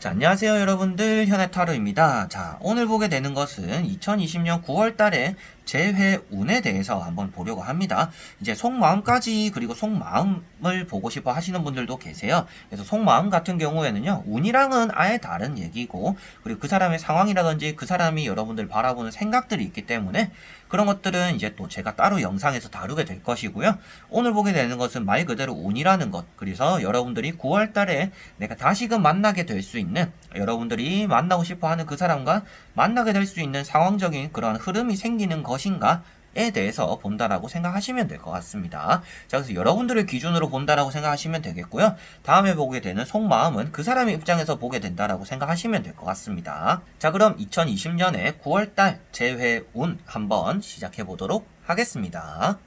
자, 안녕하세요 여러분들, 현해타로입니다. 자, 오늘 보게 되는 것은 2020년 9월 달에 재회운에 대해서 한번 보려고 합니다. 이제 속마음까지 그리고 속마음을 보고 싶어 하시는 분들도 계세요. 그래서 속마음 같은 경우에는요, 운이랑은 아예 다른 얘기고, 그리고 그 사람의 상황이라든지 그 사람이 여러분들 바라보는 생각들이 있기 때문에 그런 것들은 이제 또 제가 따로 영상에서 다루게 될 것이고요. 오늘 보게 되는 것은 말 그대로 운이라는 것, 그래서 여러분들이 9월 달에 내가 다시금 만나게 될 수 있는, 여러분들이 만나고 싶어 하는 그 사람과 만나게 될 수 있는 상황적인 그러한 흐름이 생기는 것인가에 대해서 본다라고 생각하시면 될 것 같습니다. 자, 그래서 여러분들을 기준으로 본다라고 생각하시면 되겠고요. 다음에 보게 되는 속마음은 그 사람의 입장에서 보게 된다라고 생각하시면 될 것 같습니다. 자, 그럼 2020년에 9월달 재회운 한번 시작해 보도록 하겠습니다.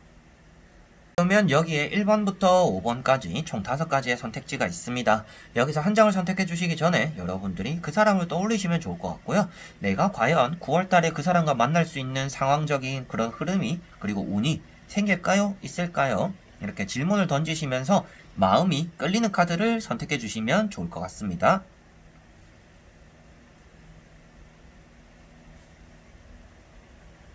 그러면 여기에 1번부터 5번까지 총 5가지의 선택지가 있습니다. 여기서 한 장을 선택해 주시기 전에 여러분들이 그 사람을 떠올리시면 좋을 것 같고요. 내가 과연 9월달에 그 사람과 만날 수 있는 상황적인 그런 흐름이 그리고 운이 생길까요? 있을까요? 이렇게 질문을 던지시면서 마음이 끌리는 카드를 선택해 주시면 좋을 것 같습니다.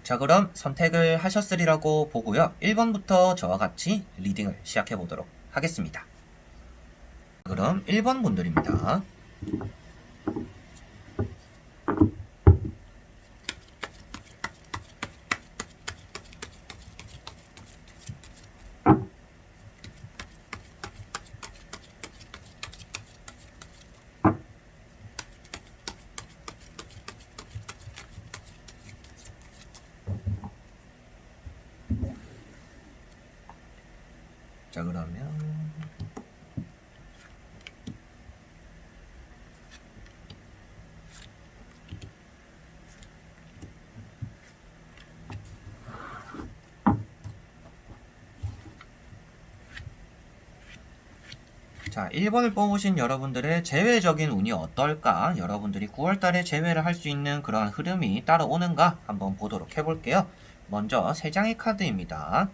자, 그럼 선택을 하셨으리라고 보고요. 1번부터 저와 같이 리딩을 시작해 보도록 하겠습니다. 그럼 1번 분들입니다. 자, 그러면 자, 1번을 뽑으신 여러분들의 재회적인 운이 어떨까? 여러분들이 9월달에 재회를 할 수 있는 그러한 흐름이 따라오는가? 한번 보도록 해볼게요. 먼저 3장의 카드입니다.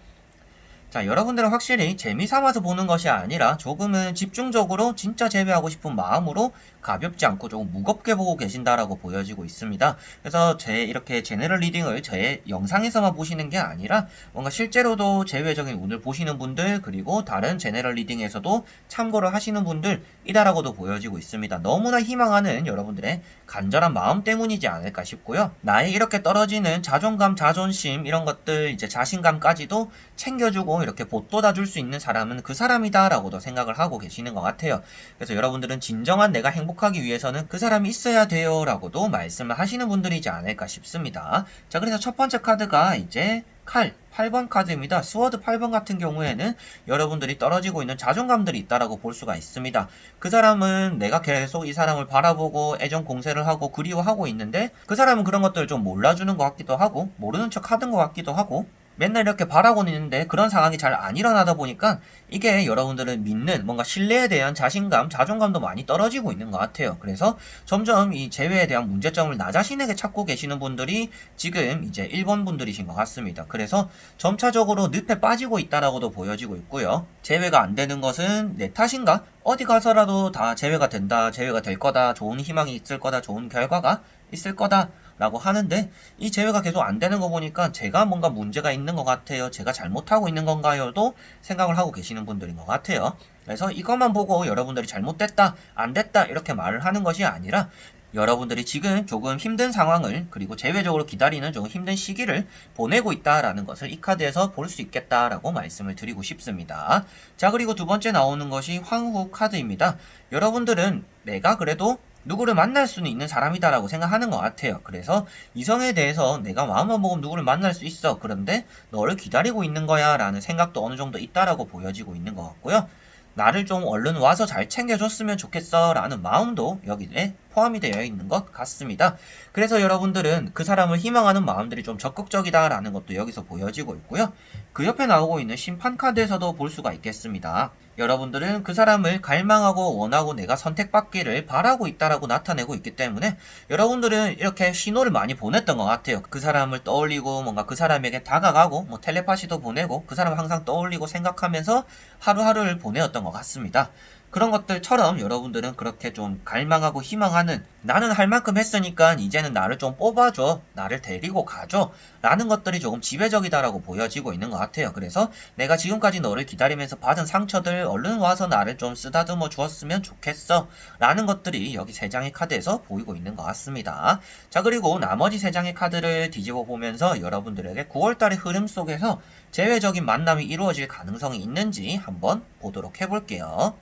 자, 여러분들은 확실히 재미삼아서 보는 것이 아니라 조금은 집중적으로 진짜 재배하고 싶은 마음으로 가볍지 않고 조금 무겁게 보고 계신다라고 보여지고 있습니다. 그래서 이렇게 제너럴 리딩을 제 영상에서만 보시는 게 아니라 뭔가 실제로도 재회적인 운을 보시는 분들, 그리고 다른 제너럴 리딩에서도 참고를 하시는 분들이다라고도 보여지고 있습니다. 너무나 희망하는 여러분들의 간절한 마음 때문이지 않을까 싶고요. 나의 이렇게 떨어지는 자존감, 자존심 이런 것들, 이제 자신감까지도 챙겨주고 이렇게 보돋아 줄 수 있는 사람은 그 사람이다 라고도 생각을 하고 계시는 것 같아요. 그래서 여러분들은 진정한 내가 행복하기 위해서는 그 사람이 있어야 돼요 라고도 말씀을 하시는 분들이지 않을까 싶습니다. 자, 그래서 첫 번째 카드가 이제 칼 8번 카드입니다. 스워드 8번 같은 경우에는 여러분들이 떨어지고 있는 자존감들이 있다라고 볼 수가 있습니다. 그 사람은 내가 계속 이 사람을 바라보고 애정 공세를 하고 그리워하고 있는데 그 사람은 그런 것들을 좀 몰라주는 것 같기도 하고 모르는 척 하던 것 같기도 하고 맨날 이렇게 바라고는 있는데 그런 상황이 잘 안 일어나다 보니까 이게 여러분들은 믿는 뭔가 신뢰에 대한 자신감, 자존감도 많이 떨어지고 있는 것 같아요. 그래서 점점 이 재회에 대한 문제점을 나 자신에게 찾고 계시는 분들이 지금 이제 1번 분들이신 것 같습니다. 그래서 점차적으로 늪에 빠지고 있다라고도 보여지고 있고요. 재회가 안 되는 것은 내 탓인가? 어디 가서라도 다 재회가 된다, 재회가 될 거다, 좋은 희망이 있을 거다, 좋은 결과가 있을 거다 라고 하는데 이 재회가 계속 안 되는 거 보니까 제가 뭔가 문제가 있는 것 같아요. 제가 잘못하고 있는 건가요?도 생각을 하고 계시는 분들인 것 같아요. 그래서 이것만 보고 여러분들이 잘못됐다, 안 됐다 이렇게 말을 하는 것이 아니라 여러분들이 지금 조금 힘든 상황을 그리고 재회적으로 기다리는 조금 힘든 시기를 보내고 있다라는 것을 이 카드에서 볼 수 있겠다라고 말씀을 드리고 싶습니다. 자, 그리고 두 번째 나오는 것이 황후 카드입니다. 여러분들은 내가 그래도 누구를 만날 수는 있는 사람이다라고 생각하는 것 같아요. 그래서 이성에 대해서 내가 마음만 먹으면 누구를 만날 수 있어. 그런데 너를 기다리고 있는 거야 라는 생각도 어느 정도 있다라고 보여지고 있는 것 같고요. 나를 좀 얼른 와서 잘 챙겨줬으면 좋겠어 라는 마음도 여기에 포함이 되어 있는 것 같습니다. 그래서 여러분들은 그 사람을 희망하는 마음들이 좀 적극적이다 라는 것도 여기서 보여지고 있고요. 그 옆에 나오고 있는 심판 카드에서도 볼 수가 있겠습니다. 여러분들은 그 사람을 갈망하고 원하고 내가 선택받기를 바라고 있다라고 나타내고 있기 때문에 여러분들은 이렇게 신호를 많이 보냈던 것 같아요. 그 사람을 떠올리고 뭔가 그 사람에게 다가가고 뭐 텔레파시도 보내고 그 사람을 항상 떠올리고 생각하면서 하루하루를 보내었던 것 같습니다. 그런 것들처럼 여러분들은 그렇게 좀 갈망하고 희망하는, 나는 할 만큼 했으니까 이제는 나를 좀 뽑아줘, 나를 데리고 가줘 라는 것들이 조금 지배적이다라고 보여지고 있는 것 같아요. 그래서 내가 지금까지 너를 기다리면서 받은 상처들 얼른 와서 나를 좀 쓰다듬어 주었으면 좋겠어 라는 것들이 여기 세 장의 카드에서 보이고 있는 것 같습니다. 자, 그리고 나머지 세 장의 카드를 뒤집어 보면서 여러분들에게 9월달의 흐름 속에서 제외적인 만남이 이루어질 가능성이 있는지 한번 보도록 해볼게요.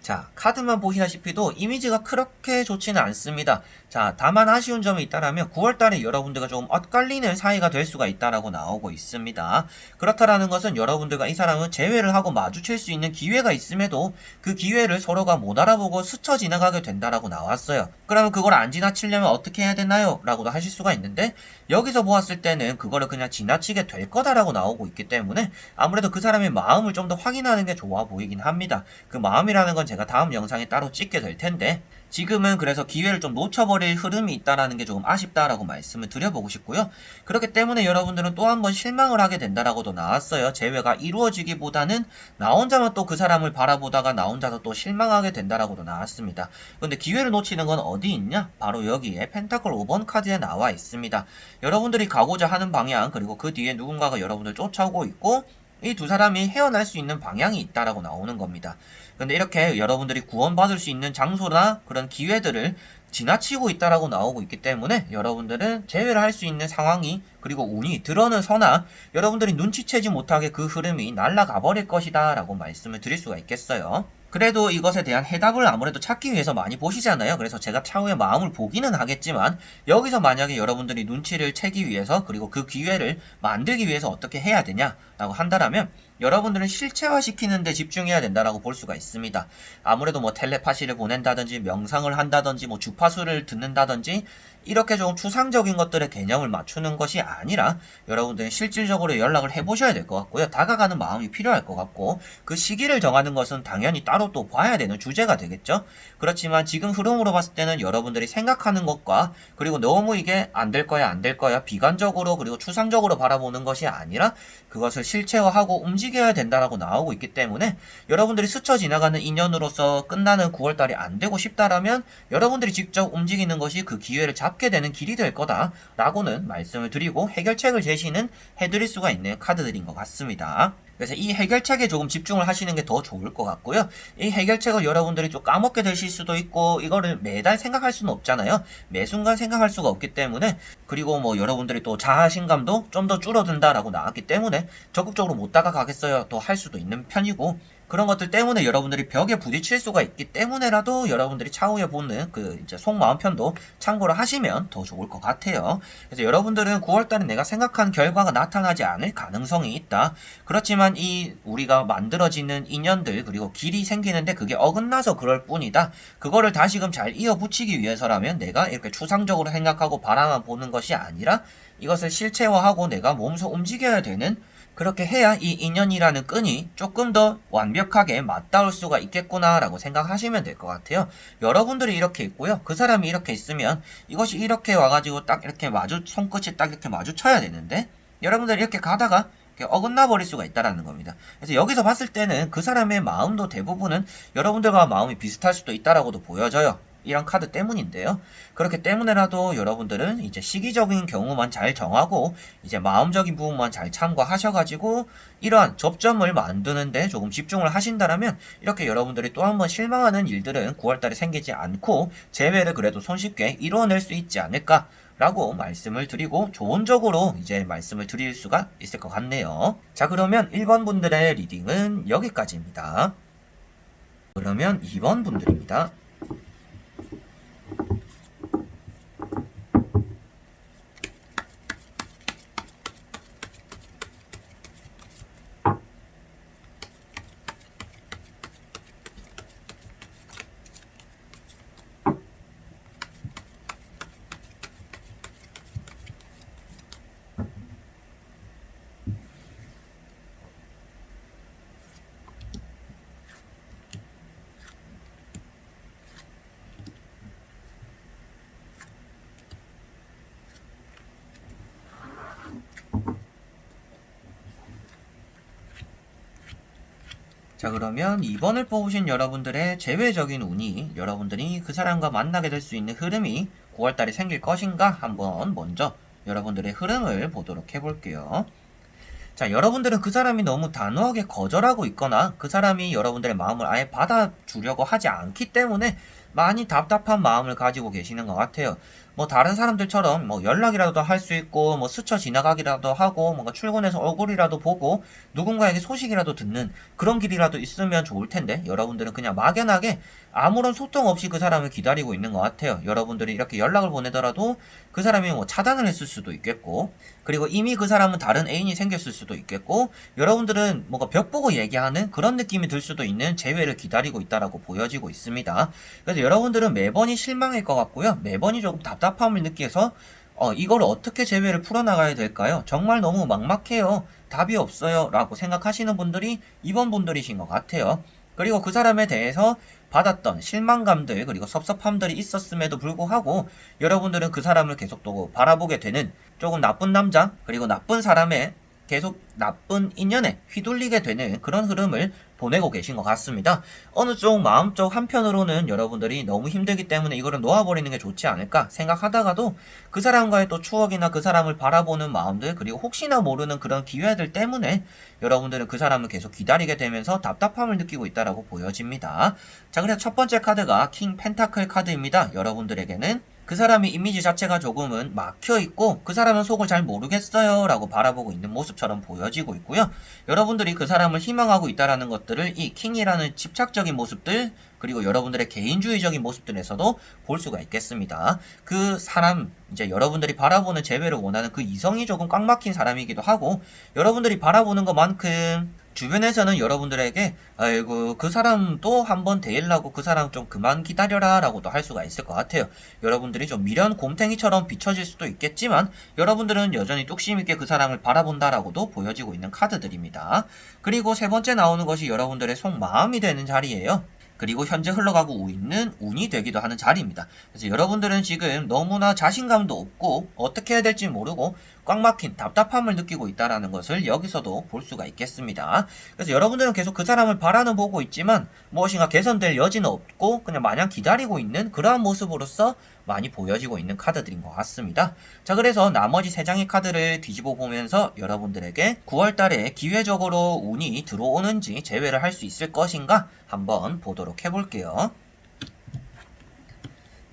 자, 카드만 보시다시피도 이미지가 그렇게 좋지는 않습니다. 자, 다만 아쉬운 점이 있다라면 9월달에 여러분들과 좀 엇갈리는 사이가 될 수가 있다라고 나오고 있습니다. 그렇다라는 것은 여러분들과 이 사람은 재회를 하고 마주칠 수 있는 기회가 있음에도 그 기회를 서로가 못 알아보고 스쳐 지나가게 된다라고 나왔어요. 그러면 그걸 안 지나치려면 어떻게 해야 되나요? 라고도 하실 수가 있는데, 여기서 보았을 때는 그거를 그냥 지나치게 될 거다라고 나오고 있기 때문에 아무래도 그 사람의 마음을 좀 더 확인하는 게 좋아 보이긴 합니다. 그 마음이라는 건 제가 다음 영상에 따로 찍게 될 텐데, 지금은 그래서 기회를 좀 놓쳐버릴 흐름이 있다라는 게 조금 아쉽다라고 말씀을 드려보고 싶고요. 그렇기 때문에 여러분들은 또 한 번 실망을 하게 된다라고도 나왔어요. 재회가 이루어지기보다는 나 혼자만 또 그 사람을 바라보다가 나 혼자서 또 실망하게 된다라고도 나왔습니다. 근데 기회를 놓치는 건 어디 있냐? 바로 여기에 펜타클 5번 카드에 나와 있습니다. 여러분들이 가고자 하는 방향, 그리고 그 뒤에 누군가가 여러분들 쫓아오고 있고, 이 두 사람이 헤어날 수 있는 방향이 있다라고 나오는 겁니다. 근데 이렇게 여러분들이 구원받을 수 있는 장소나 그런 기회들을 지나치고 있다라고 나오고 있기 때문에 여러분들은 제외를 할 수 있는 상황이, 그리고 운이 들어는 서나 여러분들이 눈치채지 못하게 그 흐름이 날아가 버릴 것이다 라고 말씀을 드릴 수가 있겠어요. 그래도 이것에 대한 해답을 아무래도 찾기 위해서 많이 보시잖아요. 그래서 제가 차후에 마음을 보기는 하겠지만, 여기서 만약에 여러분들이 눈치를 채기 위해서, 그리고 그 기회를 만들기 위해서 어떻게 해야 되냐라고 한다라면 여러분들은 실체화시키는 데 집중해야 된다라고 볼 수가 있습니다. 아무래도 뭐 텔레파시를 보낸다든지 명상을 한다든지 뭐 주파수를 듣는다든지 이렇게 좀 추상적인 것들의 개념을 맞추는 것이 아니라 여러분들은 실질적으로 연락을 해보셔야 될 것 같고요. 다가가는 마음이 필요할 것 같고, 그 시기를 정하는 것은 당연히 따로 또 봐야 되는 주제가 되겠죠. 그렇지만 지금 흐름으로 봤을 때는 여러분들이 생각하는 것과, 그리고 너무 이게 안 될 거야 안 될 거야 비관적으로 그리고 추상적으로 바라보는 것이 아니라 그것을 실체화하고 움직여야 된다라고 나오고 있기 때문에, 여러분들이 스쳐 지나가는 인연으로서 끝나는 9월달이 안 되고 싶다라면 여러분들이 직접 움직이는 것이 그 기회를 잡게 되는 길이 될 거다라고는 말씀을 드리고, 해결책을 제시는 해드릴 수가 있는 카드들인 것 같습니다. 그래서 이 해결책에 조금 집중을 하시는 게 더 좋을 것 같고요. 이 해결책을 여러분들이 좀 까먹게 되실 수도 있고, 이거를 매달 생각할 수는 없잖아요. 매 순간 생각할 수가 없기 때문에, 그리고 뭐 여러분들이 또 자신감도 좀 더 줄어든다라고 나왔기 때문에 적극적으로 못 다가가겠어요 또 할 수도 있는 편이고, 그런 것들 때문에 여러분들이 벽에 부딪힐 수가 있기 때문에라도 여러분들이 차후에 보는 그 이제 속마음 편도 참고를 하시면 더 좋을 것 같아요. 그래서 여러분들은 9월달에 내가 생각한 결과가 나타나지 않을 가능성이 있다. 그렇지만 이 우리가 만들어지는 인연들, 그리고 길이 생기는데 그게 어긋나서 그럴 뿐이다. 그거를 다시금 잘 이어붙이기 위해서라면 내가 이렇게 추상적으로 생각하고 바라만 보는 것이 아니라 이것을 실체화하고 내가 몸소 움직여야 되는, 그렇게 해야 이 인연이라는 끈이 조금 더 완벽하게 맞닿을 수가 있겠구나라고 생각하시면 될 것 같아요. 여러분들이 이렇게 있고요. 그 사람이 이렇게 있으면 이것이 이렇게 와가지고 딱 이렇게 손끝이 딱 이렇게 마주쳐야 되는데, 여러분들이 이렇게 가다가 이렇게 어긋나 버릴 수가 있다라는 겁니다. 그래서 여기서 봤을 때는 그 사람의 마음도 대부분은 여러분들과 마음이 비슷할 수도 있다라고도 보여져요. 이런 카드 때문인데요. 그렇기 때문에라도 여러분들은 이제 시기적인 경우만 잘 정하고 이제 마음적인 부분만 잘 참고하셔가지고 이러한 접점을 만드는데 조금 집중을 하신다라면, 이렇게 여러분들이 또 한 번 실망하는 일들은 9월달에 생기지 않고 재회를 그래도 손쉽게 이루어낼 수 있지 않을까 라고 말씀을 드리고, 조언적으로 이제 말씀을 드릴 수가 있을 것 같네요. 자, 그러면 1번 분들의 리딩은 여기까지입니다. 그러면 2번 분들입니다. 자, 그러면 2번을 뽑으신 여러분들의 제외적인 운이 여러분들이 그 사람과 만나게 될 수 있는 흐름이 9월달에 생길 것인가 한번 먼저 여러분들의 흐름을 보도록 해볼게요. 자, 여러분들은 그 사람이 너무 단호하게 거절하고 있거나 그 사람이 여러분들의 마음을 아예 받아주려고 하지 않기 때문에 많이 답답한 마음을 가지고 계시는 것 같아요. 뭐 다른 사람들처럼 뭐 연락이라도 할 수 있고 뭐 스쳐 지나가기라도 하고 뭔가 출근해서 얼굴이라도 보고 누군가에게 소식이라도 듣는 그런 길이라도 있으면 좋을 텐데 여러분들은 그냥 막연하게 아무런 소통 없이 그 사람을 기다리고 있는 것 같아요. 여러분들이 이렇게 연락을 보내더라도 그 사람이 뭐 차단을 했을 수도 있겠고, 그리고 이미 그 사람은 다른 애인이 생겼을 수도 있겠고, 여러분들은 뭔가 벽 보고 얘기하는 그런 느낌이 들 수도 있는 재회를 기다리고 있다라고 보여지고 있습니다. 그래서 여러분들은 매번이 실망일 것 같고요. 매번이 조금 답답함을 느껴서 이걸 어떻게 재회를 풀어나가야 될까요? 정말 너무 막막해요. 답이 없어요. 라고 생각하시는 분들이 이번 분들이신 것 같아요. 그리고 그 사람에 대해서 받았던 실망감들 그리고 섭섭함들이 있었음에도 불구하고 여러분들은 그 사람을 계속 또 바라보게 되는 조금 나쁜 남자 그리고 나쁜 사람의 계속 나쁜 인연에 휘둘리게 되는 그런 흐름을 보내고 계신 것 같습니다. 어느 쪽 마음 쪽 한편으로는 여러분들이 너무 힘들기 때문에 이거를 놓아버리는 게 좋지 않을까 생각하다가도 그 사람과의 또 추억이나 그 사람을 바라보는 마음들 그리고 혹시나 모르는 그런 기회들 때문에 여러분들은 그 사람을 계속 기다리게 되면서 답답함을 느끼고 있다라고 보여집니다. 자, 그래서 첫 번째 카드가 킹 펜타클 카드입니다. 여러분들에게는 그 사람의 이미지 자체가 조금은 막혀있고 그 사람은 속을 잘 모르겠어요 라고 바라보고 있는 모습처럼 보여지고 있고요. 여러분들이 그 사람을 희망하고 있다는 것들을 이 킹이라는 집착적인 모습들 그리고 여러분들의 개인주의적인 모습들에서도 볼 수가 있겠습니다. 그 사람 이제 여러분들이 바라보는 재회를 원하는 그 이성이 조금 꽉 막힌 사람이기도 하고 여러분들이 바라보는 것만큼 주변에서는 여러분들에게 아이고 그 사람 또 한번 데일라고 그 사람 좀 그만 기다려라 라고도 할 수가 있을 것 같아요. 여러분들이 좀 미련 곰탱이처럼 비춰질 수도 있겠지만 여러분들은 여전히 뚝심 있게 그 사람을 바라본다라고도 보여지고 있는 카드들입니다. 그리고 세 번째 나오는 것이 여러분들의 속마음이 되는 자리예요. 그리고 현재 흘러가고 있는 운이 되기도 하는 자리입니다. 그래서 여러분들은 지금 너무나 자신감도 없고 어떻게 해야 될지 모르고 꽉 막힌 답답함을 느끼고 있다는 것을 여기서도 볼 수가 있겠습니다. 그래서 여러분들은 계속 그 사람을 바라는 보고 있지만 무엇인가 개선될 여지는 없고 그냥 마냥 기다리고 있는 그러한 모습으로서 많이 보여지고 있는 카드들인 것 같습니다. 자, 그래서 나머지 3장의 카드를 뒤집어 보면서 여러분들에게 9월달에 기회적으로 운이 들어오는지 제외를 할 수 있을 것인가 한번 보도록 해볼게요.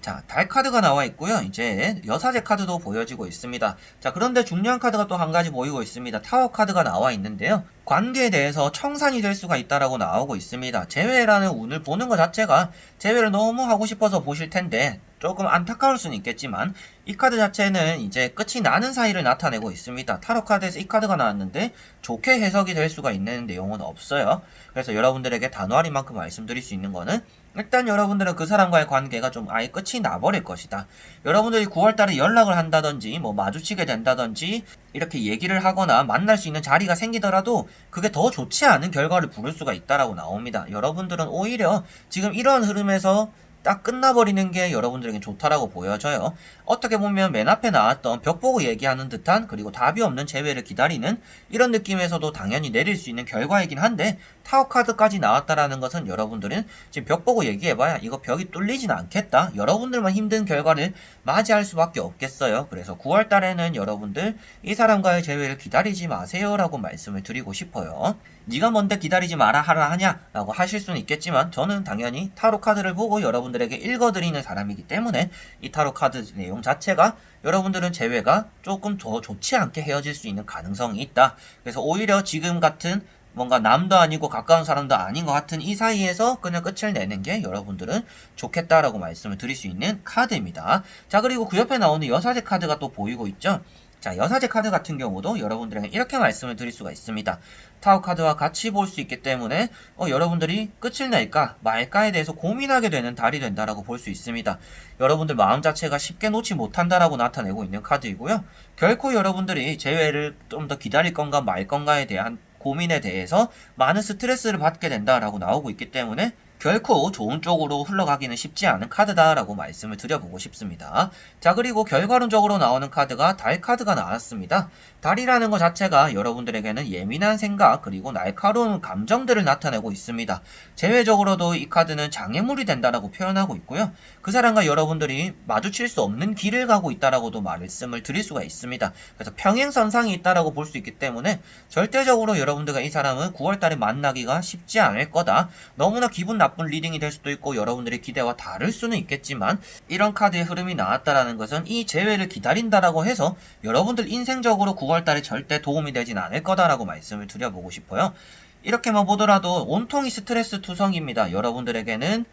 자, 달 카드가 나와 있고요. 이제 여사제 카드도 보여지고 있습니다. 자, 그런데 중요한 카드가 또 한 가지 보이고 있습니다. 타워 카드가 나와 있는데요. 관계에 대해서 청산이 될 수가 있다라고 나오고 있습니다. 재회라는 운을 보는 것 자체가 재회를 너무 하고 싶어서 보실 텐데 조금 안타까울 수는 있겠지만 이 카드 자체는 이제 끝이 나는 사이를 나타내고 있습니다. 타로 카드에서 이 카드가 나왔는데 좋게 해석이 될 수가 있는 내용은 없어요. 그래서 여러분들에게 단호하리만큼 말씀드릴 수 있는 거는 일단 여러분들은 그 사람과의 관계가 좀 아예 끝이 나버릴 것이다. 여러분들이 9월달에 연락을 한다든지 뭐 마주치게 된다든지 이렇게 얘기를 하거나 만날 수 있는 자리가 생기더라도 그게 더 좋지 않은 결과를 부를 수가 있다라고 나옵니다. 여러분들은 오히려 지금 이러한 흐름에서 딱 끝나버리는 게 여러분들에게 좋다라고 보여져요. 어떻게 보면 맨 앞에 나왔던 벽 보고 얘기하는 듯한 그리고 답이 없는 재회를 기다리는 이런 느낌에서도 당연히 내릴 수 있는 결과이긴 한데 타워 카드까지 나왔다라는 것은 여러분들은 지금 벽 보고 얘기해봐야 이거 벽이 뚫리진 않겠다. 여러분들만 힘든 결과를 맞이할 수밖에 없겠어요. 그래서 9월 달에는 여러분들 이 사람과의 재회를 기다리지 마세요 라고 말씀을 드리고 싶어요. 네가 뭔데 기다리지 마라 하라 하냐 라고 하실 수는 있겠지만 저는 당연히 타로 카드를 보고 여러분들에게 읽어드리는 사람이기 때문에 이 타로 카드 내용 자체가 여러분들은 재회가 조금 더 좋지 않게 헤어질 수 있는 가능성이 있다. 그래서 오히려 지금 같은 뭔가 남도 아니고 가까운 사람도 아닌 것 같은 이 사이에서 그냥 끝을 내는 게 여러분들은 좋겠다라고 말씀을 드릴 수 있는 카드입니다. 자, 그리고 그 옆에 나오는 여사제 카드가 또 보이고 있죠. 자, 여사제 카드 같은 경우도 여러분들에게 이렇게 말씀을 드릴 수가 있습니다. 타워 카드와 같이 볼 수 있기 때문에 여러분들이 끝을 낼까 말까에 대해서 고민하게 되는 달이 된다라고 볼 수 있습니다. 여러분들 마음 자체가 쉽게 놓지 못한다라고 나타내고 있는 카드이고요. 결코 여러분들이 재회를 좀 더 기다릴 건가 말 건가에 대한 고민에 대해서 많은 스트레스를 받게 된다라고 나오고 있기 때문에 결코 좋은 쪽으로 흘러가기는 쉽지 않은 카드다라고 말씀을 드려보고 싶습니다. 자, 그리고 결과론적으로 나오는 카드가 달 카드가 나왔습니다. 달이라는 것 자체가 여러분들에게는 예민한 생각 그리고 날카로운 감정들을 나타내고 있습니다. 제외적으로도 이 카드는 장애물이 된다라고 표현하고 있고요. 그 사람과 여러분들이 마주칠 수 없는 길을 가고 있다라고도 말씀을 드릴 수가 있습니다. 그래서 평행선상이 있다라고 볼 수 있기 때문에 절대적으로 여러분들과 이 사람은 9월달에 만나기가 쉽지 않을 거다. 너무나 기분 나쁜 리딩이 될 수도 있고 여러분들의 기대와 다를 수는 있겠지만 이런 카드의 흐름이 나왔다라는 것은 이 재회를 기다린다라고 해서 여러분들 인생적으로 9월달에 절대 도움이 되진 않을 거다라고 말씀을 드려보고 싶어요. 이렇게만 보더라도 온통이 스트레스 투성입니다. 여러분들에게는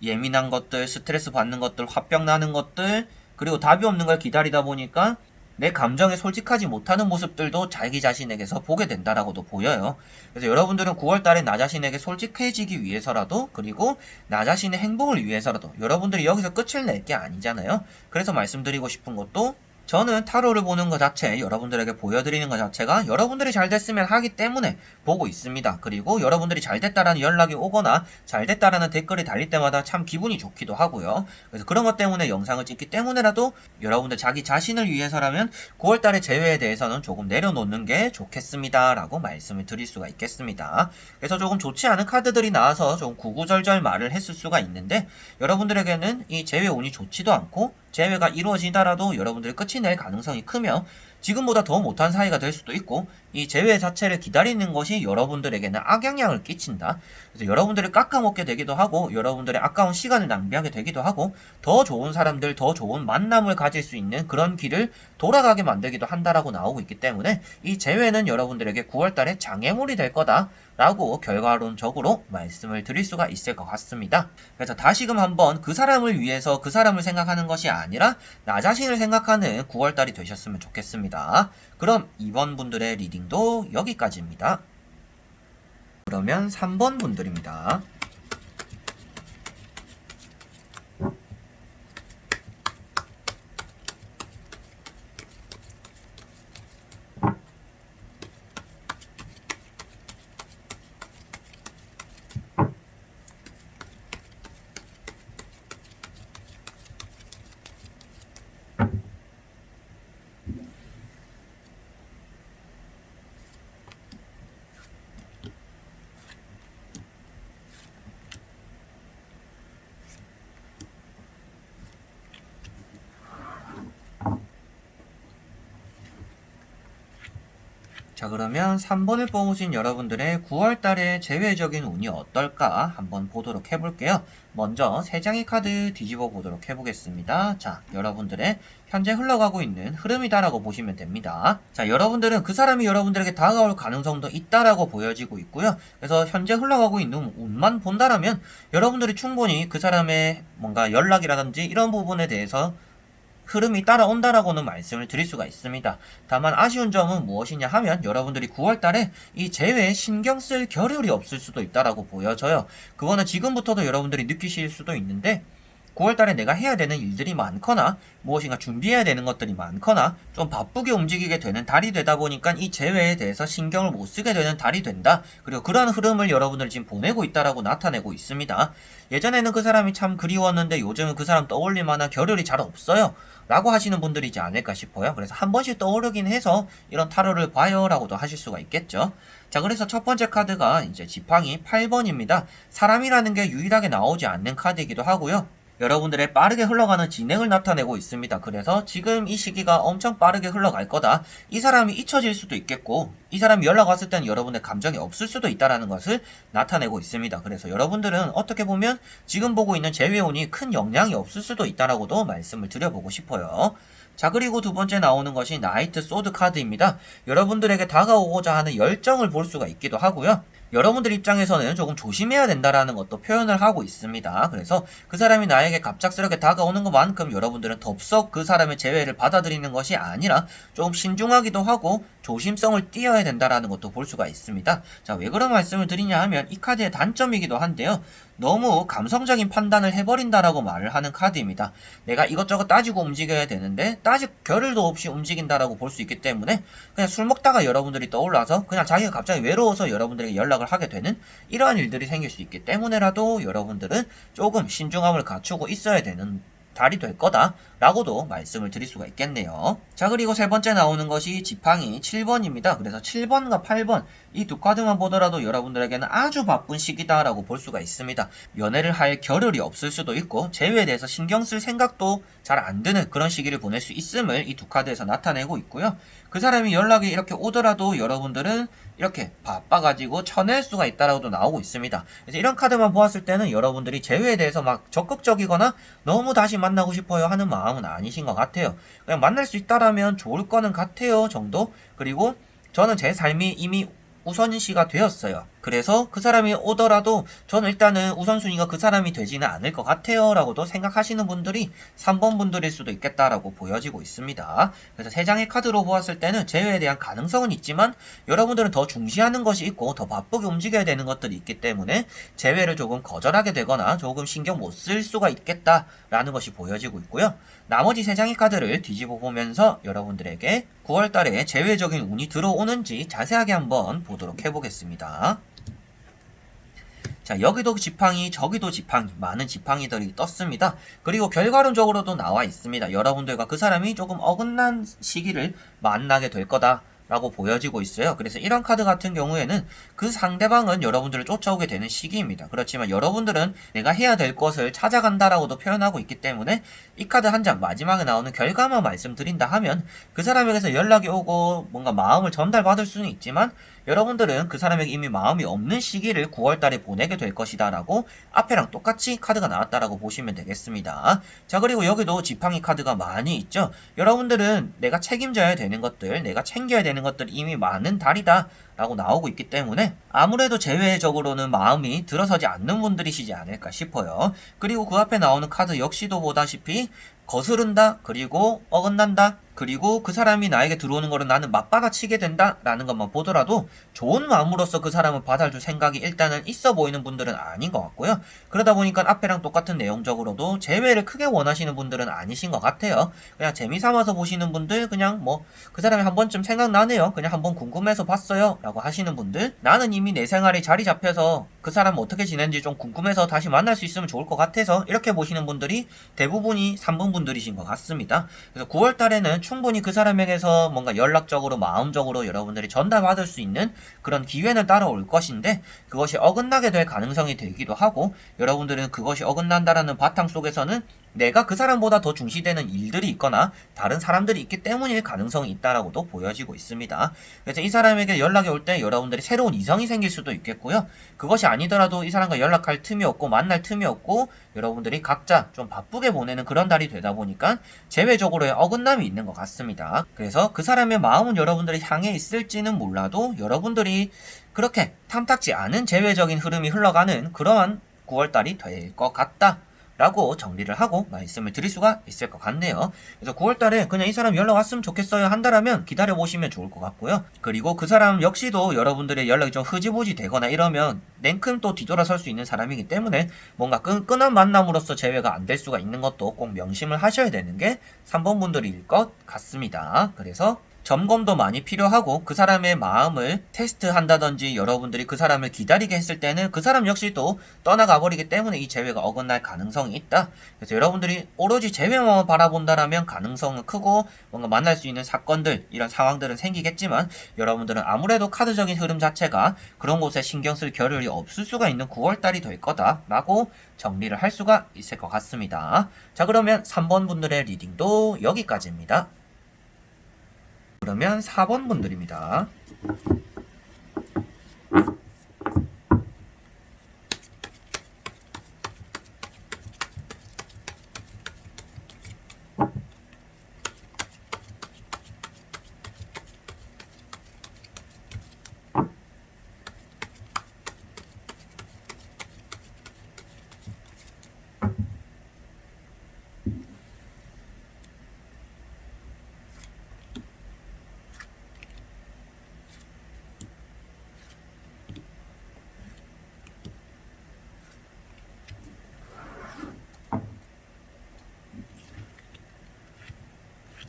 예민한 것들, 스트레스 받는 것들, 화병 나는 것들, 그리고 답이 없는 걸 기다리다 보니까 내 감정에 솔직하지 못하는 모습들도 자기 자신에게서 보게 된다라고도 보여요. 그래서 여러분들은 9월달에 나 자신에게 솔직해지기 위해서라도 그리고 나 자신의 행복을 위해서라도 여러분들이 여기서 끝을 낼 게 아니잖아요. 그래서 말씀드리고 싶은 것도 저는 타로를 보는 것 자체, 여러분들에게 보여드리는 것 자체가 여러분들이 잘 됐으면 하기 때문에 보고 있습니다. 그리고 여러분들이 잘 됐다라는 연락이 오거나 잘 됐다라는 댓글이 달릴 때마다 참 기분이 좋기도 하고요. 그래서 그런 것 때문에 영상을 찍기 때문에라도 여러분들 자기 자신을 위해서라면 9월달의 재회에 대해서는 조금 내려놓는 게 좋겠습니다. 라고 말씀을 드릴 수가 있겠습니다. 그래서 조금 좋지 않은 카드들이 나와서 좀 구구절절 말을 했을 수가 있는데 여러분들에게는 이 재회 운이 좋지도 않고 재회가 이루어지더라도 여러분들이 끝이 낼 가능성이 크며 지금보다 더 못한 사이가 될 수도 있고 이 재회 자체를 기다리는 것이 여러분들에게는 악영향을 끼친다. 그래서 여러분들을 깎아먹게 되기도 하고 여러분들의 아까운 시간을 낭비하게 되기도 하고 더 좋은 사람들, 더 좋은 만남을 가질 수 있는 그런 길을 돌아가게 만들기도 한다라고 나오고 있기 때문에 이 재회는 여러분들에게 9월달에 장애물이 될 거다 라고 결과론적으로 말씀을 드릴 수가 있을 것 같습니다. 그래서 다시금 한번 그 사람을 위해서 그 사람을 생각하는 것이 아니라 나 자신을 생각하는 9월달이 되셨으면 좋겠습니다. 그럼 2번 분들의 리딩도 여기까지입니다. 그러면 3번 분들입니다. 자, 그러면 3번을 뽑으신 여러분들의 9월달의 재회적인 운이 어떨까 한번 보도록 해볼게요. 먼저 3장의 카드 뒤집어 보도록 해보겠습니다. 자, 여러분들의 현재 흘러가고 있는 흐름이다라고 보시면 됩니다. 자, 여러분들은 그 사람이 여러분들에게 다가올 가능성도 있다라고 보여지고 있고요. 그래서 현재 흘러가고 있는 운만 본다라면 여러분들이 충분히 그 사람의 뭔가 연락이라든지 이런 부분에 대해서 흐름이 따라온다라고는 말씀을 드릴 수가 있습니다. 다만 아쉬운 점은 무엇이냐 하면 여러분들이 9월달에 이 재회에 신경 쓸 겨를이 없을 수도 있다라고 보여져요. 그거는 지금부터도 여러분들이 느끼실 수도 있는데 9월달에 내가 해야 되는 일들이 많거나 무엇인가 준비해야 되는 것들이 많거나 좀 바쁘게 움직이게 되는 달이 되다 보니까 이 재회에 대해서 신경을 못 쓰게 되는 달이 된다. 그리고 그러한 흐름을 여러분들 지금 보내고 있다라고 나타내고 있습니다. 예전에는 그 사람이 참 그리웠는데 요즘은 그 사람 떠올릴 만한 겨를이 잘 없어요. 라고 하시는 분들이지 않을까 싶어요. 그래서 한 번씩 떠오르긴 해서 이런 타로를 봐요 라고도 하실 수가 있겠죠. 자, 그래서 첫 번째 카드가 이제 지팡이 8번입니다. 사람이라는 게 유일하게 나오지 않는 카드이기도 하고요. 여러분들의 빠르게 흘러가는 진행을 나타내고 있습니다. 그래서 지금 이 시기가 엄청 빠르게 흘러갈 거다. 이 사람이 잊혀질 수도 있겠고 이 사람이 연락 왔을 때는 여러분의 감정이 없을 수도 있다는 것을 나타내고 있습니다. 그래서 여러분들은 어떻게 보면 지금 보고 있는 재회운이 큰 영향이 없을 수도 있다라고도 말씀을 드려보고 싶어요. 자, 그리고 두 번째 나오는 것이 나이트 소드 카드입니다. 여러분들에게 다가오고자 하는 열정을 볼 수가 있기도 하고요. 여러분들 입장에서는 조금 조심해야 된다라는 것도 표현을 하고 있습니다. 그래서 그 사람이 나에게 갑작스럽게 다가오는 것만큼 여러분들은 덥석 그 사람의 재회를 받아들이는 것이 아니라 조금 신중하기도 하고 조심성을 띄어야 된다라는 것도 볼 수가 있습니다. 자, 왜 그런 말씀을 드리냐 하면 이 카드의 단점이기도 한데요. 너무 감성적인 판단을 해버린다라고 말을 하는 카드입니다. 내가 이것저것 따지고 움직여야 되는데 따질 겨를도 없이 움직인다라고 볼 수 있기 때문에 그냥 술 먹다가 여러분들이 떠올라서 그냥 자기가 갑자기 외로워서 여러분들에게 연락을 하게 되는 이러한 일들이 생길 수 있기 때문에라도 여러분들은 조금 신중함을 갖추고 있어야 되는 달이 될 거다라고도 말씀을 드릴 수가 있겠네요. 자, 그리고 세 번째 나오는 것이 지팡이 7번입니다. 그래서 7번과 8번 이 두 카드만 보더라도 여러분들에게는 아주 바쁜 시기다라고 볼 수가 있습니다. 연애를 할 겨를이 없을 수도 있고 재회에 대해서 신경 쓸 생각도 잘 안 드는 그런 시기를 보낼 수 있음을 이 두 카드에서 나타내고 있고요. 그 사람이 연락이 이렇게 오더라도 여러분들은 이렇게 바빠가지고 쳐낼 수가 있다라고도 나오고 있습니다. 그래서 이런 카드만 보았을 때는 여러분들이 재회에 대해서 막 적극적이거나 너무 다시 만나고 싶어요 하는 마음은 아니신 것 같아요. 그냥 만날 수 있다라면 좋을 거는 같아요 정도. 그리고 저는 제 삶이 이미 우선시가 되었어요. 그래서 그 사람이 오더라도 저는 일단은 우선순위가 그 사람이 되지는 않을 것 같아요 라고도 생각하시는 분들이 3번 분들일 수도 있겠다라고 보여지고 있습니다. 그래서 3장의 카드로 보았을 때는 재회에 대한 가능성은 있지만 여러분들은 더 중시하는 것이 있고 더 바쁘게 움직여야 되는 것들이 있기 때문에 재회를 조금 거절하게 되거나 조금 신경 못 쓸 수가 있겠다라는 것이 보여지고 있고요. 나머지 3장의 카드를 뒤집어 보면서 여러분들에게 9월달에 재회적인 운이 들어오는지 자세하게 한번 보도록 해보겠습니다. 자, 여기도 지팡이, 저기도 지팡이, 많은 지팡이들이 떴습니다. 그리고 결과론적으로도 나와 있습니다. 여러분들과 그 사람이 조금 어긋난 시기를 만나게 될 거다 라고 보여지고 있어요. 그래서 이런 카드 같은 경우에는 그 상대방은 여러분들을 쫓아오게 되는 시기입니다. 그렇지만 여러분들은 내가 해야 될 것을 찾아간다라고도 표현하고 있기 때문에 이 카드 한 장 마지막에 나오는 결과만 말씀드린다 하면 그 사람에게서 연락이 오고 뭔가 마음을 전달받을 수는 있지만 여러분들은 그 사람에게 이미 마음이 없는 시기를 9월달에 보내게 될 것이다 라고 앞에랑 똑같이 카드가 나왔다라고 보시면 되겠습니다. 자, 그리고 여기도 지팡이 카드가 많이 있죠. 여러분들은 내가 책임져야 되는 것들, 내가 챙겨야 되는 것들이 이미 많은 달이다 라고 나오고 있기 때문에 아무래도 제외적으로는 마음이 들어서지 않는 분들이시지 않을까 싶어요. 그리고 그 앞에 나오는 카드 역시도 보다시피 거스른다, 그리고 어긋난다, 그리고 그 사람이 나에게 들어오는 거를 나는 맞받아치게 된다 라는 것만 보더라도 좋은 마음으로서 그 사람을 받아줄 생각이 일단은 있어 보이는 분들은 아닌 것 같고요. 그러다 보니까 앞에랑 똑같은 내용적으로도 재회를 크게 원하시는 분들은 아니신 것 같아요. 그냥 재미삼아서 보시는 분들, 그냥 뭐 그 사람이 한 번쯤 생각나네요, 그냥 한번 궁금해서 봤어요 라고 하시는 분들, 나는 이미 내 생활이 자리 잡혀서 그 사람 어떻게 지내는지 좀 궁금해서 다시 만날 수 있으면 좋을 것 같아서 이렇게 보시는 분들이 대부분이 3번 분들이신 것 같습니다. 그래서 9월달에는 충분히 그 사람에게서 뭔가 연락적으로 마음적으로 여러분들이 전달받을 수 있는 그런 기회는 따라올 것인데 그것이 어긋나게 될 가능성이 되기도 하고, 여러분들은 그것이 어긋난다라는 바탕 속에서는 내가 그 사람보다 더 중시되는 일들이 있거나 다른 사람들이 있기 때문일 가능성이 있다라고도 보여지고 있습니다. 그래서 이 사람에게 연락이 올 때 여러분들이 새로운 이성이 생길 수도 있겠고요. 그것이 아니더라도 이 사람과 연락할 틈이 없고 만날 틈이 없고 여러분들이 각자 좀 바쁘게 보내는 그런 달이 되다 보니까 재외적으로의 어긋남이 있는 것 같습니다. 그래서 그 사람의 마음은 여러분들이 향해 있을지는 몰라도 여러분들이 그렇게 탐탁지 않은 재외적인 흐름이 흘러가는 그러한 9월달이 될 것 같다 라고 정리를 하고 말씀을 드릴 수가 있을 것 같네요. 그래서 9월달에 그냥 이 사람 연락 왔으면 좋겠어요 한다라면 기다려보시면 좋을 것 같고요. 그리고 그 사람 역시도 여러분들의 연락이 좀 흐지부지 되거나 이러면 냉큼 또 뒤돌아설 수 있는 사람이기 때문에 뭔가 끈끈한 만남으로서 재회가 안 될 수가 있는 것도 꼭 명심을 하셔야 되는 게 3번 분들일 것 같습니다. 그래서 점검도 많이 필요하고 그 사람의 마음을 테스트한다든지 여러분들이 그 사람을 기다리게 했을 때는 그 사람 역시도 떠나가 버리기 때문에 이 재회가 어긋날 가능성이 있다. 그래서 여러분들이 오로지 재회만 바라본다라면 가능성은 크고 뭔가 만날 수 있는 사건들, 이런 상황들은 생기겠지만 여러분들은 아무래도 카드적인 흐름 자체가 그런 곳에 신경 쓸 겨를이 없을 수가 있는 9월달이 될 거다라고 정리를 할 수가 있을 것 같습니다. 자, 그러면 3번 분들의 리딩도 여기까지입니다. 그러면 4번 분들입니다.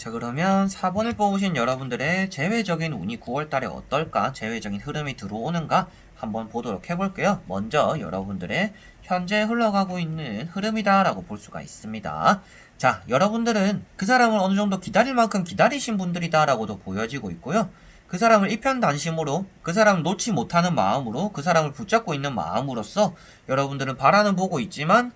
자, 그러면 4번을 뽑으신 여러분들의 제외적인 운이 9월달에 어떨까? 제외적인 흐름이 들어오는가? 한번 보도록 해볼게요. 먼저 여러분들의 현재 흘러가고 있는 흐름이다 라고 볼 수가 있습니다. 자, 여러분들은 그 사람을 어느 정도 기다릴 만큼 기다리신 분들이다 라고도 보여지고 있고요. 그 사람을 일편단심으로, 그 사람을 놓지 못하는 마음으로, 그 사람을 붙잡고 있는 마음으로써 여러분들은 바라는 보고 있지만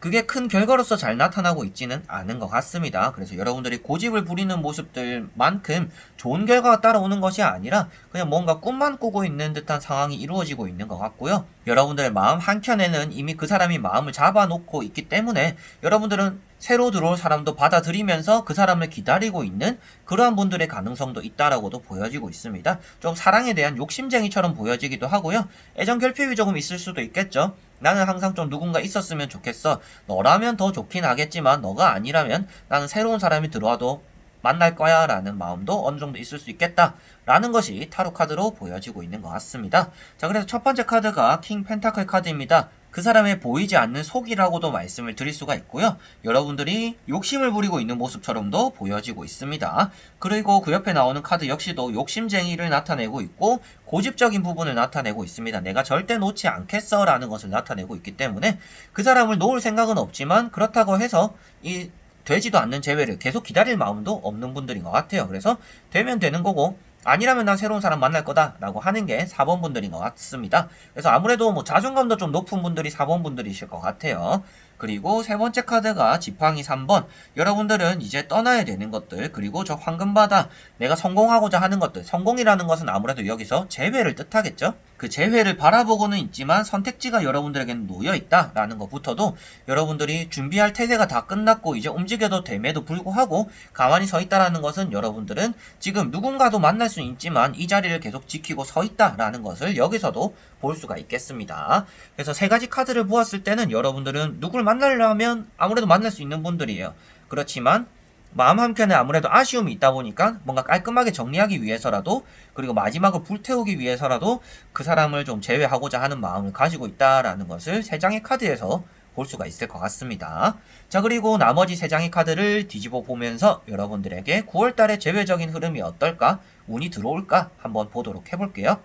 그게 큰 결과로서 잘 나타나고 있지는 않은 것 같습니다. 그래서 여러분들이 고집을 부리는 모습들만큼 좋은 결과가 따라오는 것이 아니라 그냥 뭔가 꿈만 꾸고 있는 듯한 상황이 이루어지고 있는 것 같고요. 여러분들의 마음 한켠에는 이미 그 사람이 마음을 잡아놓고 있기 때문에 여러분들은 새로 들어올 사람도 받아들이면서 그 사람을 기다리고 있는 그러한 분들의 가능성도 있다라고도 보여지고 있습니다. 좀 사랑에 대한 욕심쟁이처럼 보여지기도 하고요. 애정 결핍이 조금 있을 수도 있겠죠. 나는 항상 좀 누군가 있었으면 좋겠어. 너라면 더 좋긴 하겠지만 너가 아니라면 나는 새로운 사람이 들어와도 만날 거야 라는 마음도 어느 정도 있을 수 있겠다 라는 것이 타로 카드로 보여지고 있는 것 같습니다. 자, 그래서 첫 번째 카드가 킹 펜타클 카드입니다. 그 사람의 보이지 않는 속이라고도 말씀을 드릴 수가 있고요. 여러분들이 욕심을 부리고 있는 모습처럼도 보여지고 있습니다. 그리고 그 옆에 나오는 카드 역시도 욕심쟁이를 나타내고 있고 고집적인 부분을 나타내고 있습니다. 내가 절대 놓지 않겠어 라는 것을 나타내고 있기 때문에 그 사람을 놓을 생각은 없지만 그렇다고 해서 이 되지도 않는 재회를 계속 기다릴 마음도 없는 분들인 것 같아요. 그래서 되면 되는 거고 아니라면 난 새로운 사람 만날 거다 라고 하는 게 4번 분들인 것 같습니다. 그래서 아무래도 뭐 자존감도 좀 높은 분들이 4번 분들이실 것 같아요. 그리고 세 번째 카드가 지팡이 3번. 여러분들은 이제 떠나야 되는 것들, 그리고 저 황금바다, 내가 성공하고자 하는 것들. 성공이라는 것은 아무래도 여기서 재회를 뜻하겠죠? 그 재회를 바라보고는 있지만 선택지가 여러분들에게는 놓여있다 라는 것부터도 여러분들이 준비할 태세가 다 끝났고 이제 움직여도 됨에도 불구하고 가만히 서 있다라는 것은 여러분들은 지금 누군가도 만날 수 있지만 이 자리를 계속 지키고 서 있다라는 것을 여기서도 볼 수가 있겠습니다. 그래서 세 가지 카드를 보았을 때는 여러분들은 누굴 만나려면 아무래도 만날 수 있는 분들이에요. 그렇지만 마음 한켠에 아무래도 아쉬움이 있다 보니까 뭔가 깔끔하게 정리하기 위해서라도 그리고 마지막을 불태우기 위해서라도 그 사람을 좀 제외하고자 하는 마음을 가지고 있다라는 것을 세 장의 카드에서 볼 수가 있을 것 같습니다. 자, 그리고 나머지 세 장의 카드를 뒤집어 보면서 여러분들에게 9월달의 제외적인 흐름이 어떨까? 운이 들어올까? 한번 보도록 해볼게요.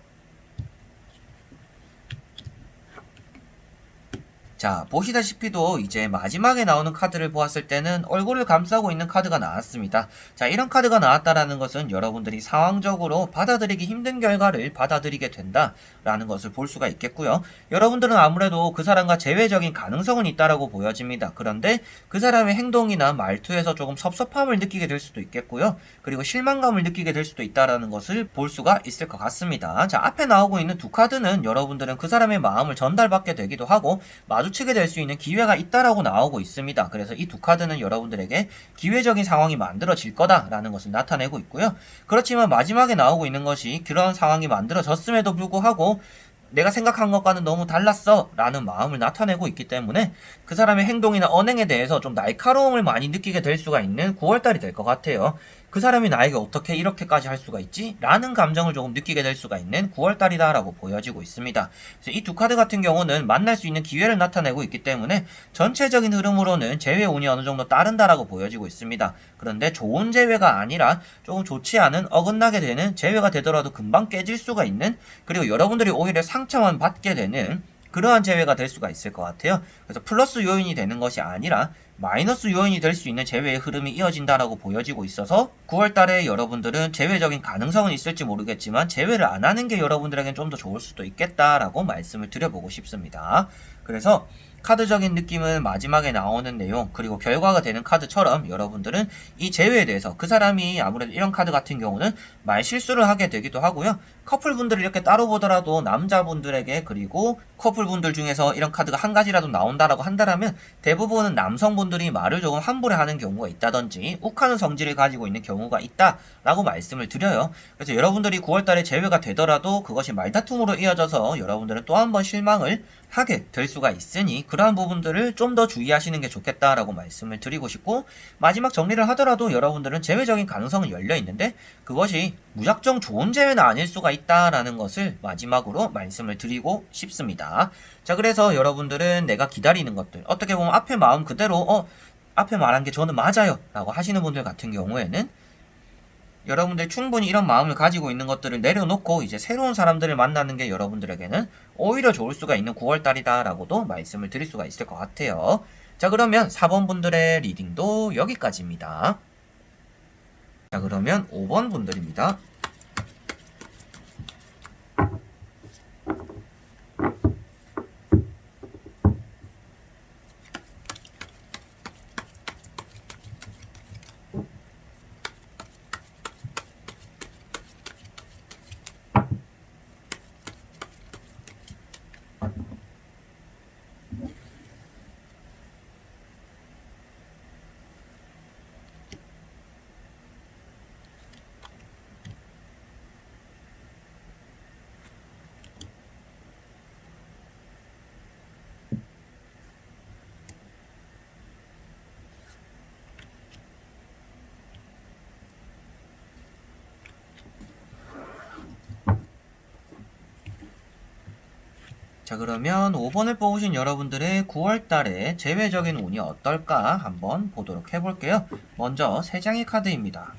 자, 보시다시피도 이제 마지막에 나오는 카드를 보았을 때는 얼굴을 감싸고 있는 카드가 나왔습니다. 자, 이런 카드가 나왔다라는 것은 여러분들이 상황적으로 받아들이기 힘든 결과를 받아들이게 된다라는 것을 볼 수가 있겠고요. 여러분들은 아무래도 그 사람과 재회적인 가능성은 있다라고 보여집니다. 그런데 그 사람의 행동이나 말투에서 조금 섭섭함을 느끼게 될 수도 있겠고요. 그리고 실망감을 느끼게 될 수도 있다라는 것을 볼 수가 있을 것 같습니다. 자, 앞에 나오고 있는 두 카드는 여러분들은 그 사람의 마음을 전달받게 되기도 하고 마주치게 될 수 있는 기회가 있다라고 나오고 있습니다. 그래서 이 두 카드는 여러분들에게 기회적인 상황이 만들어질 거다라는 것을 나타내고 있고요. 그렇지만 마지막에 나오고 있는 것이 그런 상황이 만들어졌음에도 불구하고 내가 생각한 것과는 너무 달랐어 라는 마음을 나타내고 있기 때문에 그 사람의 행동이나 언행에 대해서 좀 날카로움을 많이 느끼게 될 수가 있는 9월달이 될 것 같아요. 그 사람이 나에게 어떻게 이렇게까지 할 수가 있지? 라는 감정을 조금 느끼게 될 수가 있는 9월달이다 라고 보여지고 있습니다. 이 두 카드 같은 경우는 만날 수 있는 기회를 나타내고 있기 때문에 전체적인 흐름으로는 재회 운이 어느 정도 따른다라고 보여지고 있습니다. 그런데 좋은 재회가 아니라 조금 좋지 않은 어긋나게 되는 재회가 되더라도 금방 깨질 수가 있는, 그리고 여러분들이 오히려 상처만 받게 되는 그러한 재회가 될 수가 있을 것 같아요. 그래서 플러스 요인이 되는 것이 아니라 마이너스 요인이 될 수 있는 재회의 흐름이 이어진다라고 보여지고 있어서 9월달에 여러분들은 재회적인 가능성은 있을지 모르겠지만 재회를 안 하는 게 여러분들에겐 좀 더 좋을 수도 있겠다라고 말씀을 드려보고 싶습니다. 그래서 카드적인 느낌은 마지막에 나오는 내용, 그리고 결과가 되는 카드처럼 여러분들은 이 재회에 대해서 그 사람이 아무래도 이런 카드 같은 경우는 말 실수를 하게 되기도 하고요. 커플분들을 이렇게 따로 보더라도 남자분들에게, 그리고 커플분들 중에서 이런 카드가 한 가지라도 나온다라고 한다면 대부분은 남성분들이 말을 조금 함부로 하는 경우가 있다든지 욱하는 성질을 가지고 있는 경우가 있다라고 말씀을 드려요. 그래서 여러분들이 9월달에 재회가 되더라도 그것이 말다툼으로 이어져서 여러분들은 또 한 번 실망을 하게 될 수가 있으니 그러한 부분들을 좀 더 주의하시는 게 좋겠다라고 말씀을 드리고 싶고, 마지막 정리를 하더라도 여러분들은 재회적인 가능성은 열려있는데 그것이 무작정 좋은 재회는 아닐 수가 있다라는 것을 마지막으로 말씀을 드리고 싶습니다. 자, 그래서 여러분들은 내가 기다리는 것들, 어떻게 보면 앞에 마음 그대로 앞에 말한 게 저는 맞아요 라고 하시는 분들 같은 경우에는 여러분들 충분히 이런 마음을 가지고 있는 것들을 내려놓고 이제 새로운 사람들을 만나는 게 여러분들에게는 오히려 좋을 수가 있는 9월달이다 라고도 말씀을 드릴 수가 있을 것 같아요. 자, 그러면 4번 분들의 리딩도 여기까지입니다. 자, 그러면 5번 분들입니다. 자, 그러면 5번을 뽑으신 여러분들의 9월달에 제외적인 운이 어떨까 한번 보도록 해볼게요. 먼저 3장의 카드입니다.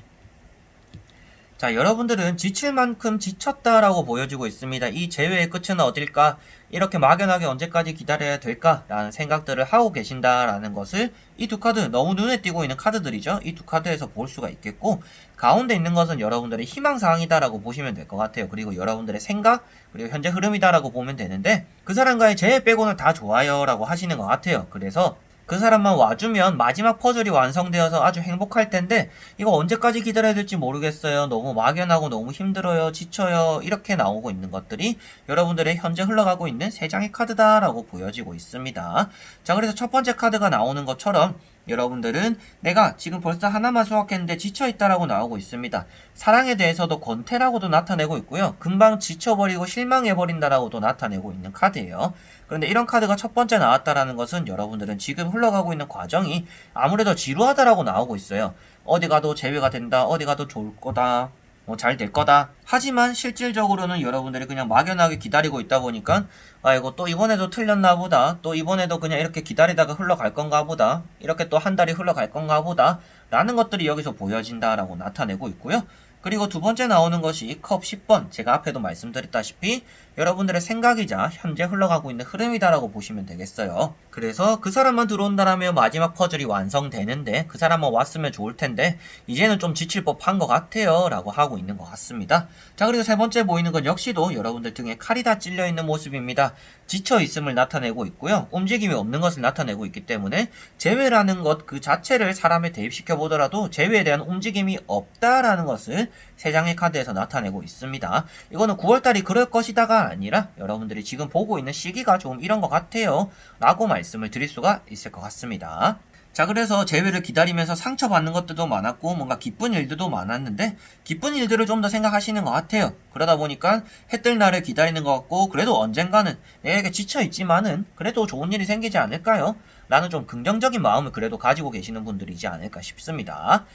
자, 여러분들은 지칠 만큼 지쳤다라고 보여지고 있습니다. 이 재회의 끝은 어딜까? 이렇게 막연하게 언제까지 기다려야 될까? 라는 생각들을 하고 계신다라는 것을 이 두 카드, 너무 눈에 띄고 있는 카드들이죠. 이 두 카드에서 볼 수가 있겠고, 가운데 있는 것은 여러분들의 희망사항이다라고 보시면 될 것 같아요. 그리고 여러분들의 생각, 그리고 현재 흐름이다라고 보면 되는데, 그 사람과의 재회 빼고는 다 좋아요 라고 하시는 것 같아요. 그래서 그 사람만 와주면 마지막 퍼즐이 완성되어서 아주 행복할 텐데 이거 언제까지 기다려야 될지 모르겠어요. 너무 막연하고 너무 힘들어요. 지쳐요. 이렇게 나오고 있는 것들이 여러분들의 현재 흘러가고 있는 3장의 카드다라고 보여지고 있습니다. 자, 그래서 첫 번째 카드가 나오는 것처럼 여러분들은 내가 지금 벌써 하나만 수확했는데 지쳐있다라고 나오고 있습니다. 사랑에 대해서도 권태라고도 나타내고 있고요. 금방 지쳐버리고 실망해버린다라고도 나타내고 있는 카드예요. 그런데 이런 카드가 첫 번째 나왔다라는 것은 여러분들은 지금 흘러가고 있는 과정이 아무래도 지루하다라고 나오고 있어요. 어디 가도 제외가 된다. 어디 가도 좋을 거다. 잘 될 거다. 하지만 실질적으로는 여러분들이 그냥 막연하게 기다리고 있다 보니까 아이고 또 이번에도 틀렸나 보다. 또 이번에도 그냥 이렇게 기다리다가 흘러갈 건가 보다. 이렇게 또 한 달이 흘러갈 건가 보다. 라는 것들이 여기서 보여진다라고 나타내고 있고요. 그리고 두 번째 나오는 것이 컵 10번. 제가 앞에도 말씀드렸다시피 여러분들의 생각이자 현재 흘러가고 있는 흐름이다라고 보시면 되겠어요. 그래서 그 사람만 들어온다라면 마지막 퍼즐이 완성되는데 그 사람만 왔으면 좋을 텐데 이제는 좀 지칠 법한 것 같아요 라고 하고 있는 것 같습니다. 자, 그리고 세 번째 보이는 건 역시도 여러분들 등에 칼이 다 찔려 있는 모습입니다. 지쳐 있음을 나타내고 있고요. 움직임이 없는 것을 나타내고 있기 때문에 재회라는 것 그 자체를 사람에 대입시켜 보더라도 재회에 대한 움직임이 없다라는 것을 3장의 카드에서 나타내고 있습니다. 이거는 9월달이 그럴 것이다가 아니라 여러분들이 지금 보고 있는 시기가 좀 이런 것 같아요 라고 말씀을 드릴 수가 있을 것 같습니다. 자, 그래서 재회를 기다리면서 상처받는 것들도 많았고 뭔가 기쁜 일들도 많았는데 기쁜 일들을 좀 더 생각하시는 것 같아요. 그러다 보니까 해 뜰 날을 기다리는 것 같고 그래도 언젠가는 내게 지쳐있지만은 그래도 좋은 일이 생기지 않을까요? 라는 좀 긍정적인 마음을 그래도 가지고 계시는 분들이지 않을까 싶습니다.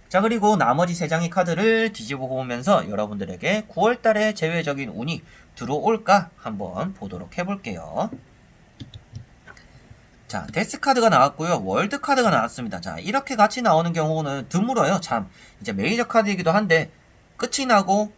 자, 그리고 나머지 3장의 카드를 뒤집어 보면서 여러분들에게 9월달에 제외적인 운이 들어올까 한번 보도록 해볼게요. 자, 데스 카드가 나왔고요. 월드 카드가 나왔습니다. 자, 이렇게 같이 나오는 경우는 드물어요. 참 이제 메이저 카드이기도 한데 끝이 나고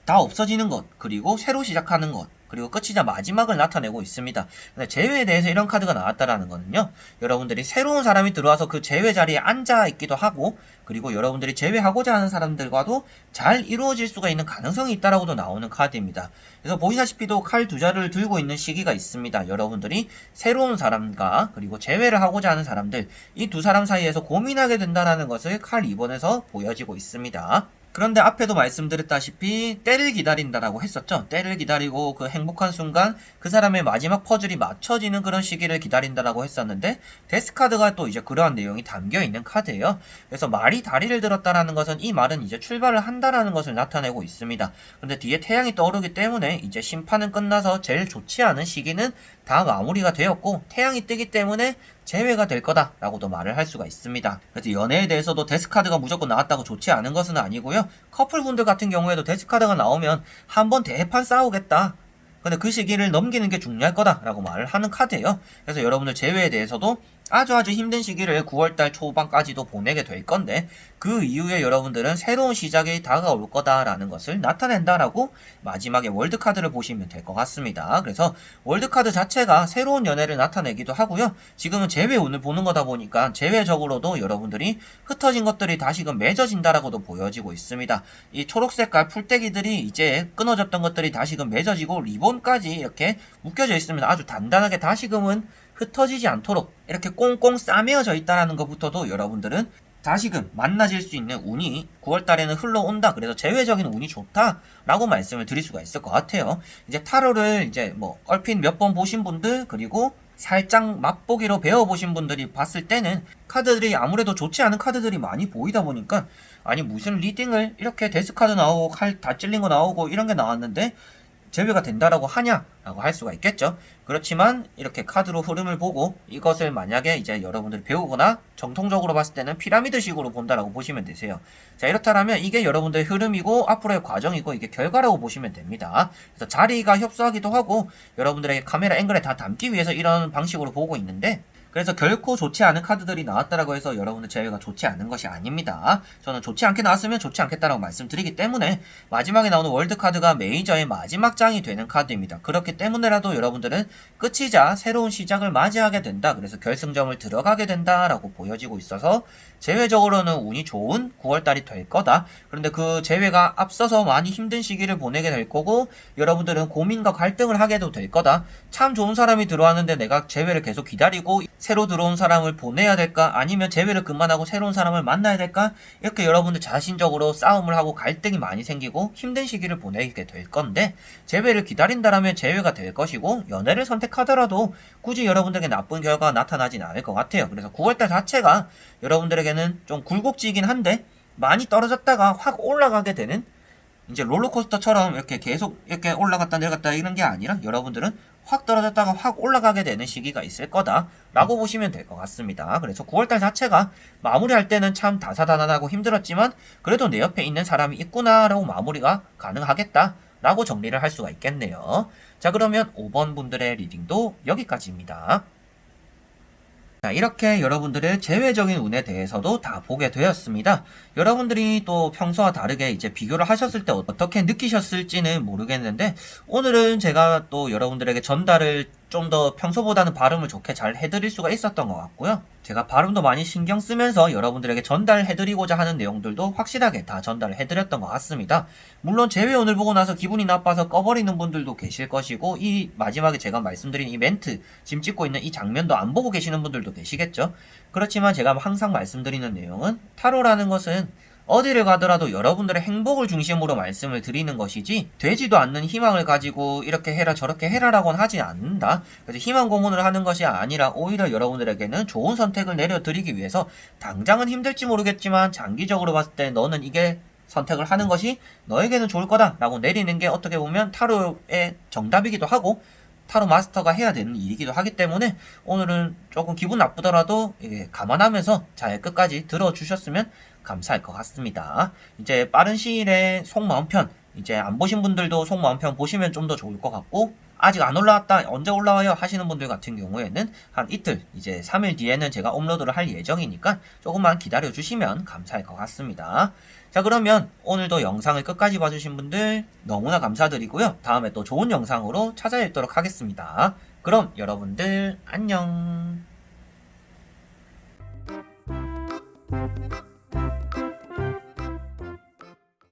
다 없어지는 것, 그리고 새로 시작하는 것, 그리고 끝이자 마지막을 나타내고 있습니다. 근데 재회에 대해서 이런 카드가 나왔다라는 거는요, 여러분들이 새로운 사람이 들어와서 그 재회 자리에 앉아 있기도 하고, 그리고 여러분들이 재회하고자 하는 사람들과도 잘 이루어질 수가 있는 가능성이 있다라고도 나오는 카드입니다. 그래서 보시다시피도 칼 두 자루를 들고 있는 시기가 있습니다. 여러분들이 새로운 사람과 그리고 재회를 하고자 하는 사람들, 이 두 사람 사이에서 고민하게 된다는 것을 칼 2번에서 보여지고 있습니다. 그런데 앞에도 말씀드렸다시피 때를 기다린다라고 했었죠. 때를 기다리고 그 행복한 순간 그 사람의 마지막 퍼즐이 맞춰지는 그런 시기를 기다린다라고 했었는데 데스카드가 또 이제 그러한 내용이 담겨있는 카드예요. 그래서 말이 다리를 들었다라는 것은 이 말은 이제 출발을 한다라는 것을 나타내고 있습니다. 근데 뒤에 태양이 떠오르기 때문에 이제 심판은 끝나서 제일 좋지 않은 시기는 다 마무리가 되었고 태양이 뜨기 때문에 재회가 될 거다 라고도 말을 할 수가 있습니다. 그래서 연애에 대해서도 데스카드가 무조건 나왔다고 좋지 않은 것은 아니고요. 커플분들 같은 경우에도 데스카드가 나오면 한번 대판 싸우겠다, 근데 그 시기를 넘기는 게 중요할 거다 라고 말을 하는 카드예요. 그래서 여러분들 재회에 대해서도 아주 힘든 시기를 9월달 초반까지도 보내게 될 건데 그 이후에 여러분들은 새로운 시작이 다가올 거다라는 것을 나타낸다라고 마지막에 월드카드를 보시면 될 것 같습니다. 그래서 월드카드 자체가 새로운 연애를 나타내기도 하고요. 지금은 재회운을 보는 거다 보니까 재회적으로도 여러분들이 흩어진 것들이 다시금 맺어진다라고도 보여지고 있습니다. 이 초록색깔 풀떼기들이 이제 끊어졌던 것들이 다시금 맺어지고 리본까지 이렇게 묶여져 있으면 아주 단단하게 다시금은 흩어지지 않도록 이렇게 꽁꽁 싸매어져 있다는 것부터도 여러분들은 다시금 만나질 수 있는 운이 9월달에는 흘러온다. 그래서 재회적인 운이 좋다라고 말씀을 드릴 수가 있을 것 같아요. 이제 타로를 이제 뭐 얼핏 몇 번 보신 분들 그리고 살짝 맛보기로 배워보신 분들이 봤을 때는 카드들이 아무래도 좋지 않은 카드들이 많이 보이다 보니까 아니 무슨 리딩을 이렇게 데스카드 나오고 칼 다 찔린 거 나오고 이런 게 나왔는데 재회가 된다라고 하냐라고 할 수가 있겠죠. 그렇지만 이렇게 카드로 흐름을 보고 이것을 만약에 이제 여러분들이 배우거나 정통적으로 봤을 때는 피라미드식으로 본다라고 보시면 되세요. 자, 이렇다면 이게 여러분들의 흐름이고 앞으로의 과정이고 이게 결과라고 보시면 됩니다. 그래서 자리가 협소하기도 하고 여러분들에게 카메라 앵글에 다 담기 위해서 이런 방식으로 보고 있는데 그래서 결코 좋지 않은 카드들이 나왔다라고 해서 여러분들 재회가 좋지 않은 것이 아닙니다. 저는 좋지 않게 나왔으면 좋지 않겠다라고 말씀드리기 때문에 마지막에 나오는 월드카드가 메이저의 마지막 장이 되는 카드입니다. 그렇기 때문에라도 여러분들은 끝이자 새로운 시작을 맞이하게 된다. 그래서 결승점을 들어가게 된다라고 보여지고 있어서 재회적으로는 운이 좋은 9월달이 될 거다. 그런데 그 재회가 앞서서 많이 힘든 시기를 보내게 될 거고 여러분들은 고민과 갈등을 하게도 될 거다. 참 좋은 사람이 들어왔는데 내가 재회를 계속 기다리고 새로 들어온 사람을 보내야 될까? 아니면 재회를 그만하고 새로운 사람을 만나야 될까? 이렇게 여러분들 자신적으로 싸움을 하고 갈등이 많이 생기고 힘든 시기를 보내게 될 건데 재회를 기다린다라면 재회가 될 것이고 연애를 선택하더라도 굳이 여러분들에게 나쁜 결과가 나타나진 않을 것 같아요. 그래서 9월달 자체가 여러분들에게는 좀 굴곡지긴 한데 많이 떨어졌다가 확 올라가게 되는 이제 롤러코스터처럼 이렇게 계속 이렇게 올라갔다 내려갔다 이런 게 아니라 여러분들은 확 떨어졌다가 확 올라가게 되는 시기가 있을 거다 라고 보시면 될 것 같습니다. 그래서 9월달 자체가 마무리할 때는 참 다사다난하고 힘들었지만 그래도 내 옆에 있는 사람이 있구나 라고 마무리가 가능하겠다 라고 정리를 할 수가 있겠네요. 자, 그러면 5번 분들의 리딩도 여기까지입니다. 자, 이렇게 여러분들의 재회적인 운에 대해서도 다 보게 되었습니다. 여러분들이 또 평소와 다르게 이제 비교를 하셨을 때 어떻게 느끼셨을지는 모르겠는데 오늘은 제가 또 여러분들에게 전달을 좀 더 평소보다는 발음을 좋게 잘 해드릴 수가 있었던 것 같고요. 제가 발음도 많이 신경 쓰면서 여러분들에게 전달해드리고자 하는 내용들도 확실하게 다 전달을 해드렸던 것 같습니다. 물론 재회운을 보고 나서 기분이 나빠서 꺼버리는 분들도 계실 것이고 이 마지막에 제가 말씀드린 이 멘트 지금 찍고 있는 이 장면도 안 보고 계시는 분들도 계시겠죠. 그렇지만 제가 항상 말씀드리는 내용은 타로라는 것은 어디를 가더라도 여러분들의 행복을 중심으로 말씀을 드리는 것이지 되지도 않는 희망을 가지고 이렇게 해라 저렇게 해라라고는 하지 않는다. 그래서 희망 고문을 하는 것이 아니라 오히려 여러분들에게는 좋은 선택을 내려드리기 위해서 당장은 힘들지 모르겠지만 장기적으로 봤을 때 너는 이게 선택을 하는 것이 너에게는 좋을 거다 라고 내리는 게 어떻게 보면 타로의 정답이기도 하고 타로 마스터가 해야 되는 일이기도 하기 때문에 오늘은 조금 기분 나쁘더라도 감안하면서 잘 끝까지 들어주셨으면 감사할 것 같습니다. 이제 빠른 시일에 속마음편 이제 안 보신 분들도 속마음편 보시면 좀 더 좋을 것 같고 아직 안 올라왔다 언제 올라와요 하시는 분들 같은 경우에는 한 이틀 이제 3일 뒤에는 제가 업로드를 할 예정이니까 조금만 기다려 주시면 감사할 것 같습니다. 자, 그러면 오늘도 영상을 끝까지 봐주신 분들 너무나 감사드리고요. 다음에 또 좋은 영상으로 찾아뵙도록 하겠습니다. 그럼 여러분들 안녕.